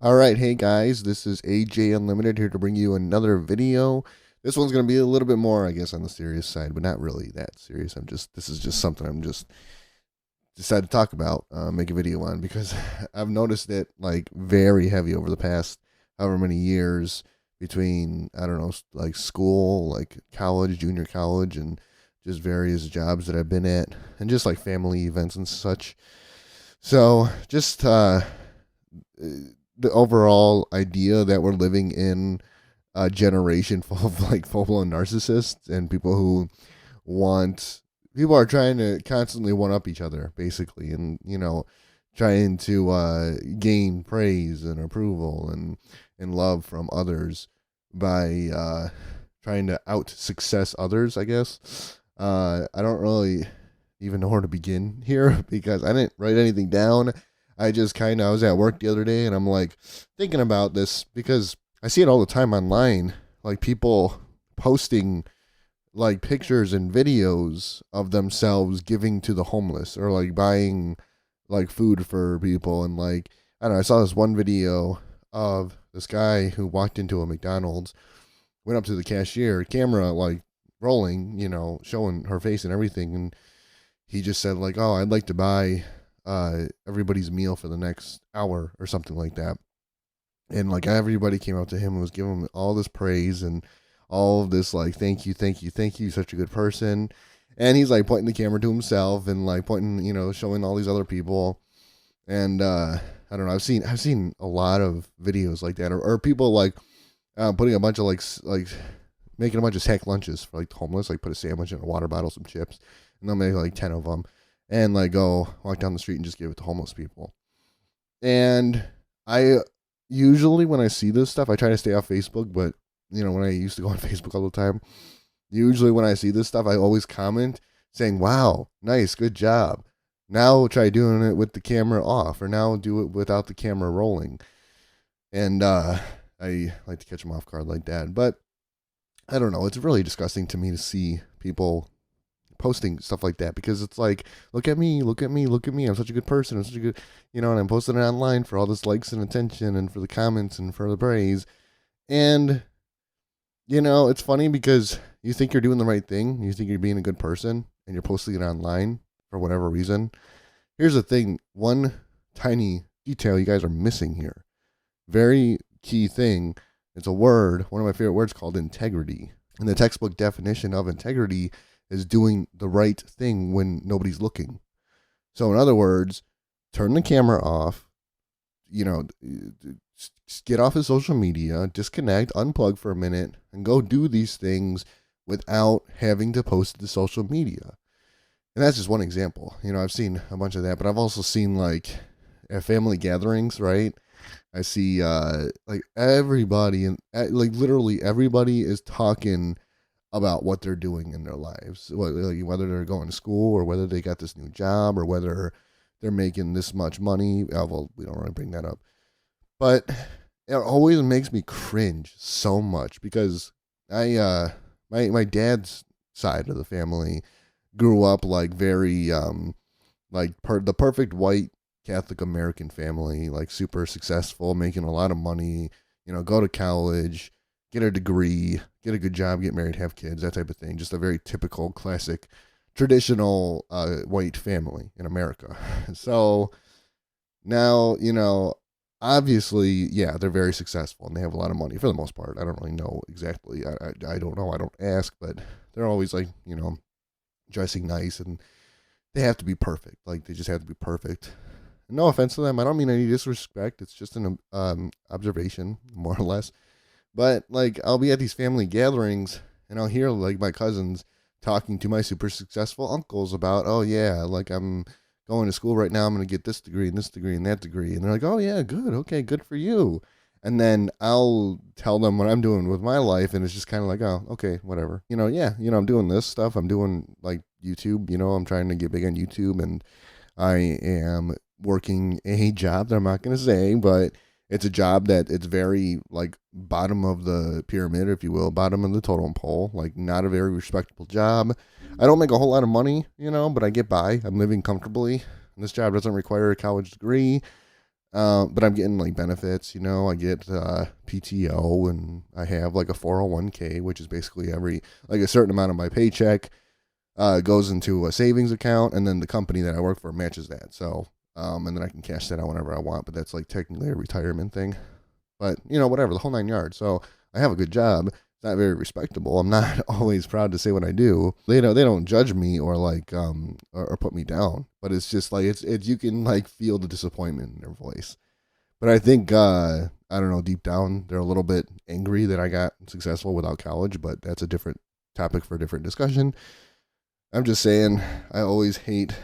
All right, hey guys, this is AJ Unlimited here to bring you another video. This one's going to be a little bit more, I guess, on the serious side, but not really that serious. This is just something I'm just decided to talk about, make a video on because I've noticed it like very heavy over the past however many years between, I don't know, like school, like college, junior college, and just various jobs that I've been at, and just like family events and such. So, just the overall idea that we're living in a generation full of like full-blown narcissists and people who want people are trying to constantly one up each other basically, and trying to gain praise and approval and love from others by trying to out success others, I guess. I don't really even know where to begin here because I didn't write anything down. I was at work the other day and I'm like thinking about this because I see it all the time online. Like people posting like pictures and videos of themselves giving to the homeless or like buying like food for people. And like, I don't know, I saw this one video of this guy who walked into a McDonald's, went up to the cashier, camera like rolling, showing her face and everything. And he just said like, "Oh, I'd like to buy everybody's meal for the next hour," or something like that. And like everybody came up to him and was giving him all this praise and all of this like, "Thank you, thank you, thank you, such a good person." And he's like pointing the camera to himself and like pointing, showing all these other people. And I don't know, I've seen a lot of videos like that, or people like putting a bunch of like making a bunch of sack lunches for like the homeless, like put a sandwich in a water bottle, some chips, and they'll make like 10 of them and like go walk down the street and just give it to homeless people. And I usually, when I see this stuff, I try to stay off Facebook, but when I used to go on Facebook all the time, usually when I see this stuff, I always comment saying, "Wow, nice, good job. Now try doing it with the camera off, or now do it without the camera rolling." And I like to catch them off guard like that. But I don't know. It's really disgusting to me to see people posting stuff like that because it's like, "Look at me, look at me, look at me. I'm such a good person. I'm such a good, and I'm posting it online for all this likes and attention and for the comments and for the praise." And, it's funny because you think you're doing the right thing. You think you're being a good person and you're posting it online for whatever reason. Here's the thing. One tiny detail you guys are missing here. Very key thing. It's a word, one of my favorite words, called integrity. And the textbook definition of integrity is doing the right thing when nobody's looking. So, in other words, turn the camera off, get off of social media, disconnect, unplug for a minute, and go do these things without having to post to social media. And that's just one example. I've seen a bunch of that, but I've also seen like at family gatherings, right? I see like everybody and like literally everybody is talking about what they're doing in their lives, whether they're going to school or whether they got this new job or whether they're making this much money. Well, we don't want to bring that up, but it always makes me cringe so much because my dad's side of the family grew up like very the perfect white Catholic American family, like super successful, making a lot of money, go to college, get a degree, get a good job, get married, have kids, that type of thing. Just a very typical, classic, traditional white family in America. So now, obviously, yeah, they're very successful and they have a lot of money for the most part. I don't really know exactly. I don't know. I don't ask, but they're always like, dressing nice and they have to be perfect. Like they just have to be perfect. No offense to them. I don't mean any disrespect. It's just an observation, more or less. But like, I'll be at these family gatherings and I'll hear like my cousins talking to my super successful uncles about, "Oh yeah, like I'm going to school right now. I'm going to get this degree and this degree and that degree." And they're like, "Oh yeah, good. Okay, good for you." And then I'll tell them what I'm doing with my life, and it's just kind of like, "Oh, okay, whatever." Yeah, I'm doing this stuff. I'm doing like YouTube. I'm trying to get big on YouTube, and I am working a job that I'm not going to say, but it's a job that it's very like bottom of the pyramid, if you will, bottom of the totem pole, like not a very respectable job. I don't make a whole lot of money, but I get by. I'm living comfortably. And this job doesn't require a college degree. But I'm getting like benefits, I get PTO, and I have like a 401k, which is basically every like a certain amount of my paycheck goes into a savings account, and then the company that I work for matches that. So, and then I can cash that out whenever I want. But that's like technically a retirement thing. But whatever, the whole 9 yards. So I have a good job. It's not very respectable. I'm not always proud to say what I do. They don't judge me or like or put me down. But it's just like it's you can like feel the disappointment in their voice. But I think I don't know, deep down they're a little bit angry that I got successful without college. But that's a different topic for a different discussion. I'm just saying, I always hate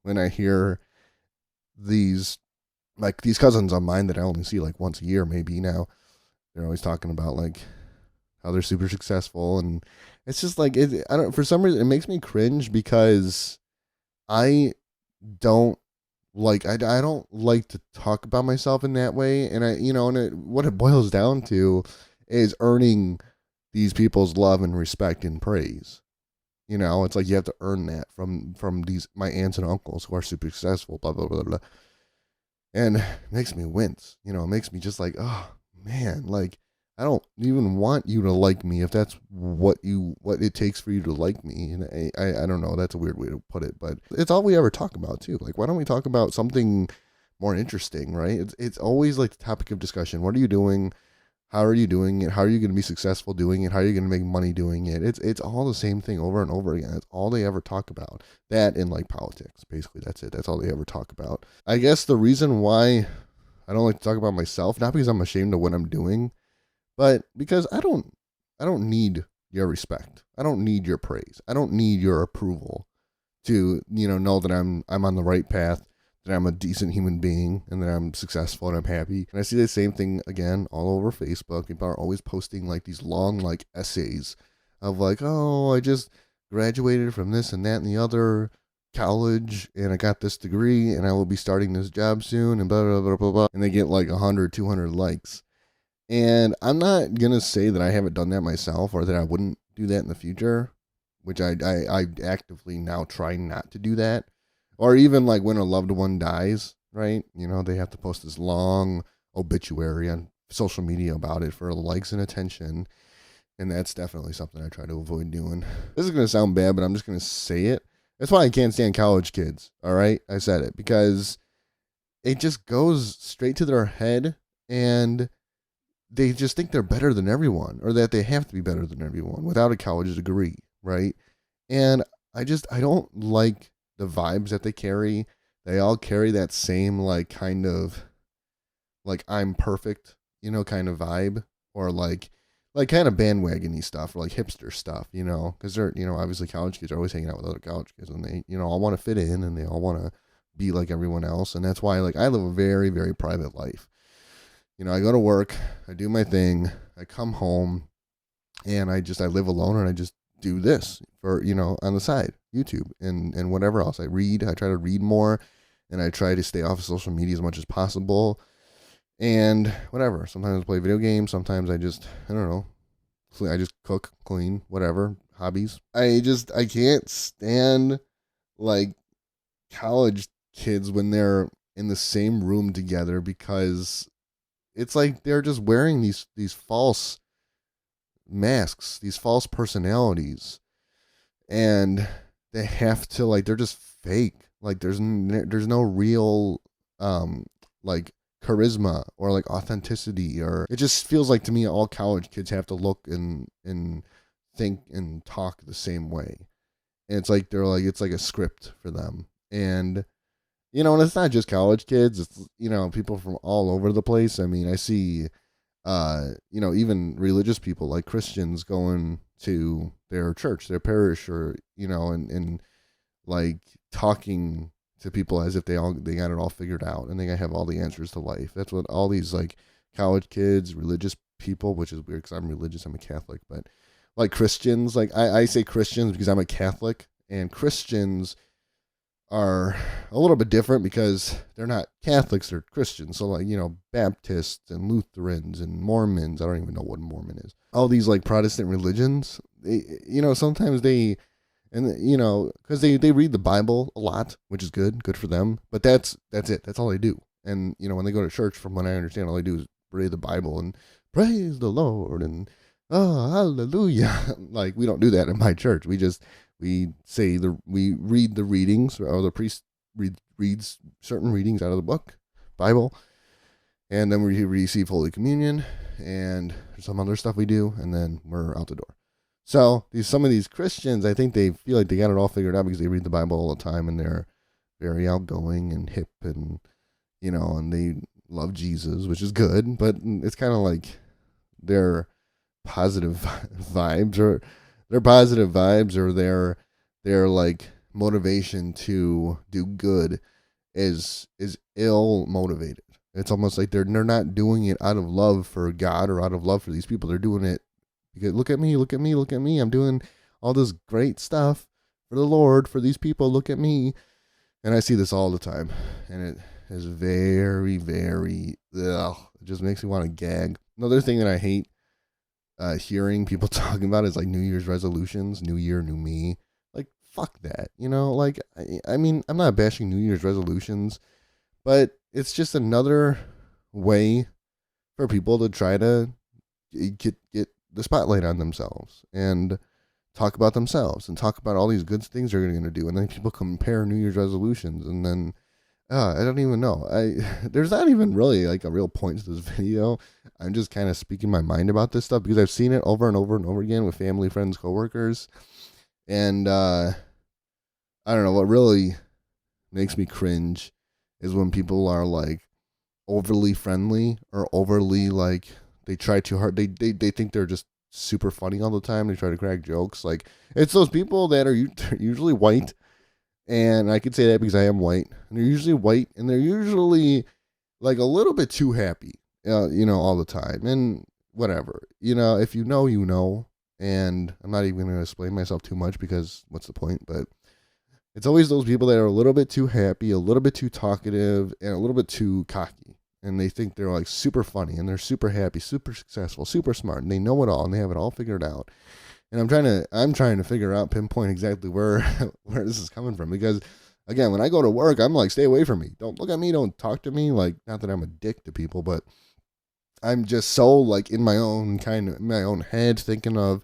when I hear these these cousins of mine that I only see like once a year, maybe now. They're always talking about like how they're super successful, and it's just like I don't. For some reason, it makes me cringe because I don't I don't like to talk about myself in that way, and what it boils down to is earning these people's love and respect and praise. It's like you have to earn that from these my aunts and uncles who are super successful, blah blah blah blah. And it makes me wince. It makes me just like, oh man, like I don't even want you to like me if that's what it takes for you to like me. And I don't know, that's a weird way to put it, but it's all we ever talk about too. Like, why don't we talk about something more interesting, right? It's always like the topic of discussion. What are you doing? How are you doing it? How are you going to be successful doing it? How are you going to make money doing it? It's all the same thing over and over again. That's all they ever talk about. That and like politics. Basically, that's it. That's all they ever talk about. I guess the reason why I don't like to talk about myself, not because I'm ashamed of what I'm doing, but because I don't need your respect. I don't need your praise. I don't need your approval to, know that I'm on the right path, that I'm a decent human being, and that I'm successful and I'm happy. And I see the same thing again all over Facebook. People are always posting like these long like essays of like, oh, I just graduated from this and that and the other college, and I got this degree, and I will be starting this job soon, and blah blah blah blah blah. And they get like 100, 200 likes. And I'm not gonna say that I haven't done that myself or that I wouldn't do that in the future, which I actively now try not to do that. Or even like when a loved one dies, right? They have to post this long obituary on social media about it for likes and attention. And that's definitely something I try to avoid doing. This is going to sound bad, but I'm just going to say it. That's why I can't stand college kids. All right. I said it because it just goes straight to their head, and they just think they're better than everyone, or that they have to be better than everyone without a college degree. Right. And I don't like the vibes that they carry. They all carry that same like kind of like I'm perfect, kind of vibe, or like kind of bandwagony stuff, or like hipster stuff, because they're obviously college kids are always hanging out with other college kids, and they all want to fit in, and they all want to be like everyone else, and that's why like I live a very very private life. I go to work, I do my thing, I come home, and I live alone, and I just do this for on the side, YouTube and whatever else. I try to read more, and I try to stay off of social media as much as possible, and whatever. Sometimes I play video games, sometimes I don't know, I just cook, clean, whatever, hobbies. I can't stand like college kids when they're in the same room together, because it's like they're just wearing these false masks, these false personalities, and they have to like they're just fake. Like there's no real like charisma or like authenticity, or it just feels like to me all college kids have to look and think and talk the same way. And it's like it's like a script for them. And and it's not just college kids, it's people from all over the place. I mean, I see even religious people like Christians going to their church, their parish, or and like talking to people as if they got it all figured out and they have all the answers to life. That's what all these like college kids, religious people, which is weird because I'm religious, I'm a Catholic, but like Christians, like I say Christians because I'm a Catholic, and Christians are a little bit different because they're not Catholics, they're Christians. So like, Baptists and Lutherans and Mormons, I don't even know what Mormon is. All these like Protestant religions, sometimes they, and because they read the Bible a lot, which is good for them, but that's it. That's all they do. And, when they go to church, from what I understand, all they do is read the Bible and praise the Lord and, oh, hallelujah. Like, we don't do that in my church. We read the readings, or the priest reads certain readings out of the book, Bible, and then we receive Holy Communion and some other stuff we do, and then we're out the door. So some of these Christians, I think they feel like they got it all figured out because they read the Bible all the time, and they're very outgoing and hip, and and they love Jesus, which is good, but it's kind of like their positive vibes, or their like motivation to do good is ill motivated. It's almost like they're not doing it out of love for God or out of love for these people. They're doing it because look at me, look at me, look at me. I'm doing all this great stuff for the Lord, for these people. Look at me. And I see this all the time. And it is very, very, ugh, it just makes me want to gag. Another thing that I hate hearing people talking about is like New Year's resolutions, new year, new me. Like, fuck that. Like, I mean, I'm not bashing New Year's resolutions, but it's just another way for people to try to get the spotlight on themselves and talk about themselves and talk about all these good things they're going to do. And then people compare New Year's resolutions, and then I don't even know. There's not even really like a real point to this video. I'm just kind of speaking my mind about this stuff because I've seen it over and over and over again with family, friends, coworkers. And I don't know, what really makes me cringe is when people are like overly friendly or overly like they try too hard. They think they're just super funny all the time. They try to crack jokes. Like, it's those people that are usually white. And I could say that because I am white. And they're usually white, and they're usually like a little bit too happy, all the time. And whatever, if you know, you know. And I'm not even going to explain myself too much because what's the point? But it's always those people that are a little bit too happy, a little bit too talkative, and a little bit too cocky. And they think they're like super funny, and they're super happy, super successful, super smart, and they know it all, and they have it all figured out. And I'm trying to figure out, pinpoint exactly where this is coming from. Because again, when I go to work, I'm like, stay away from me. Don't look at me. Don't talk to me. Like, not that I'm a dick to people, but I'm just so like in my own head, thinking of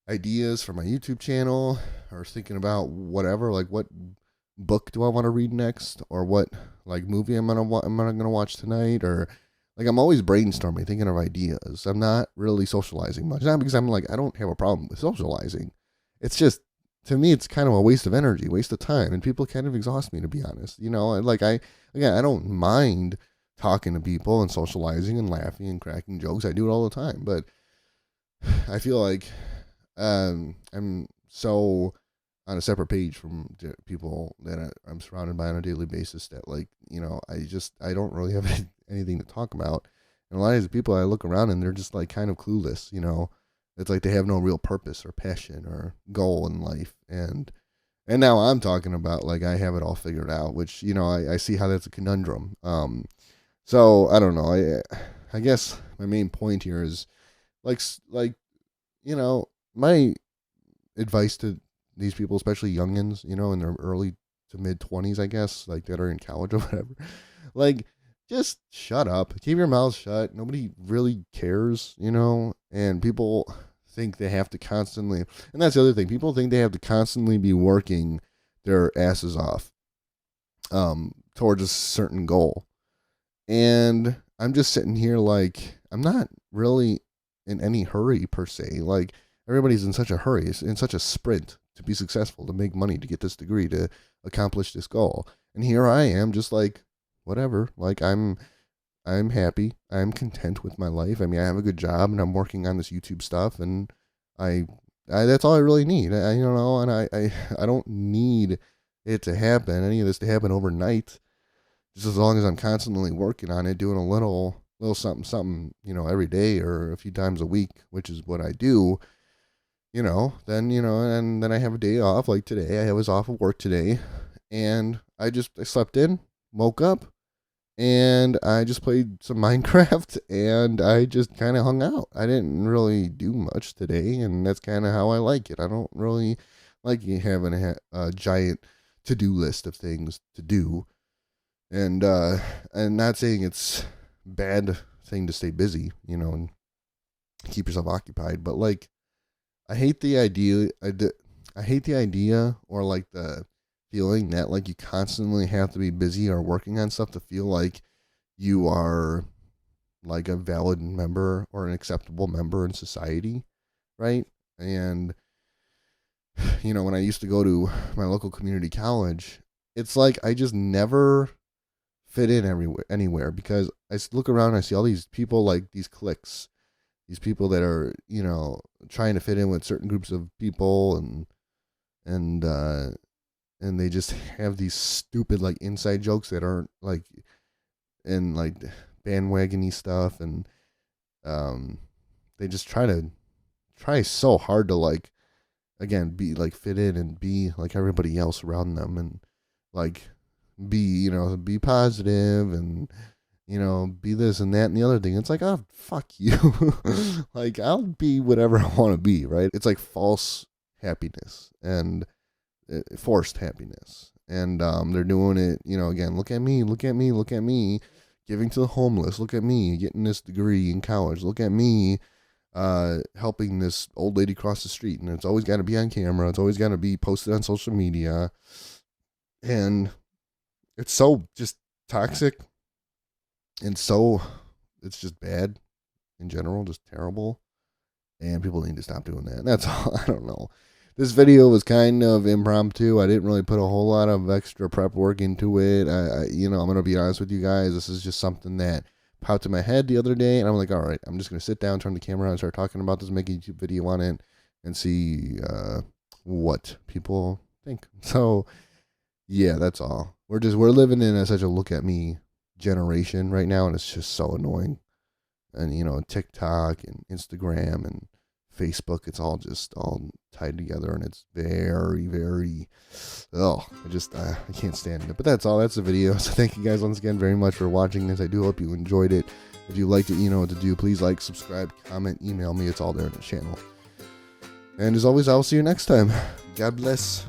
ideas for my YouTube channel, or thinking about whatever, like what book do I want to read next, or what like movie am I gonna watch tonight, or like I'm always brainstorming, thinking of ideas. I'm not really socializing much, not because I'm like I don't have a problem with socializing. It's just, to me, it's kind of a waste of energy, waste of time, and people kind of exhaust me, to be honest. Like I don't mind talking to people and socializing and laughing and cracking jokes. I do it all the time, but I feel like I'm so on a separate page from people that I'm surrounded by on a daily basis that, like, I don't really have anything to talk about. And a lot of these people, I look around and they're just like kind of clueless, It's like they have no real purpose or passion or goal in life. And now I'm talking about like I have it all figured out, which, I see how that's a conundrum. So I don't know. I guess my main point here is like my advice to these people, especially youngins, in their early to mid 20s, I guess, like that are in college or whatever, like, just shut up, keep your mouth shut. Nobody really cares, and people think they have to constantly, and that's the other thing, people think they have to constantly be working their asses off towards a certain goal. And I'm just sitting here like, I'm not really in any hurry per se. Like, everybody's in such a hurry, in such a sprint to be successful, to make money, to get this degree, to accomplish this goal. And here I am, just like, whatever. Like, I'm happy. I'm content with my life. I mean, I have a good job, and I'm working on this YouTube stuff, and I that's all I really need. And I don't need it to happen, any of this to happen overnight. Just as long as I'm constantly working on it, doing a little something, every day or a few times a week, which is what I do, then, and then I have a day off, like today. I was off of work today, and I slept in, woke up, and I just played some Minecraft, and I just kind of hung out. I didn't really do much today, and that's kind of how I like it. I don't really like having a giant to-do list of things to do. And I'm not saying it's bad thing to stay busy, and keep yourself occupied, but like I hate the idea. I hate the idea or like the feeling that like you constantly have to be busy or working on stuff to feel like you are like a valid member or an acceptable member in society, right? And when I used to go to my local community college, it's like I just never fit in anywhere because look around and I see all these people like these cliques, these people that are trying to fit in with certain groups of people and and they just have these stupid like inside jokes that aren't like and like bandwagony stuff and they just try so hard to like again be like fit in and be like everybody else around them and like be positive and be this and that and the other thing. It's like, oh, fuck you. Like, I'll be whatever I want to be, right? It's like false happiness and forced happiness. And they're doing it, again, look at me, look at me, look at me, giving to the homeless. Look at me getting this degree in college. Look at me helping this old lady cross the street. And it's always got to be on camera. It's always got to be posted on social media. And it's so just toxic. And so it's just bad in general, just terrible. And people need to stop doing that. That's all. I don't know. This video was kind of impromptu. I didn't really put a whole lot of extra prep work into it. I'm going to be honest with you guys. This is just something that popped in my head the other day. And I'm like, all right, I'm just going to sit down, turn the camera on, and start talking about this, make a YouTube video on it, and see what people think. So, yeah, that's all. We're living in such a look at me generation right now, and it's just so annoying. And TikTok and Instagram and Facebook, it's all tied together, and it's very, very I can't stand it. But that's all. That's the video. So thank you guys once again very much for watching this. I do hope you enjoyed it. If you liked it, you know what to do. Please like, subscribe, comment, email me. It's all there in the channel. And as always, I will see you next time. God bless.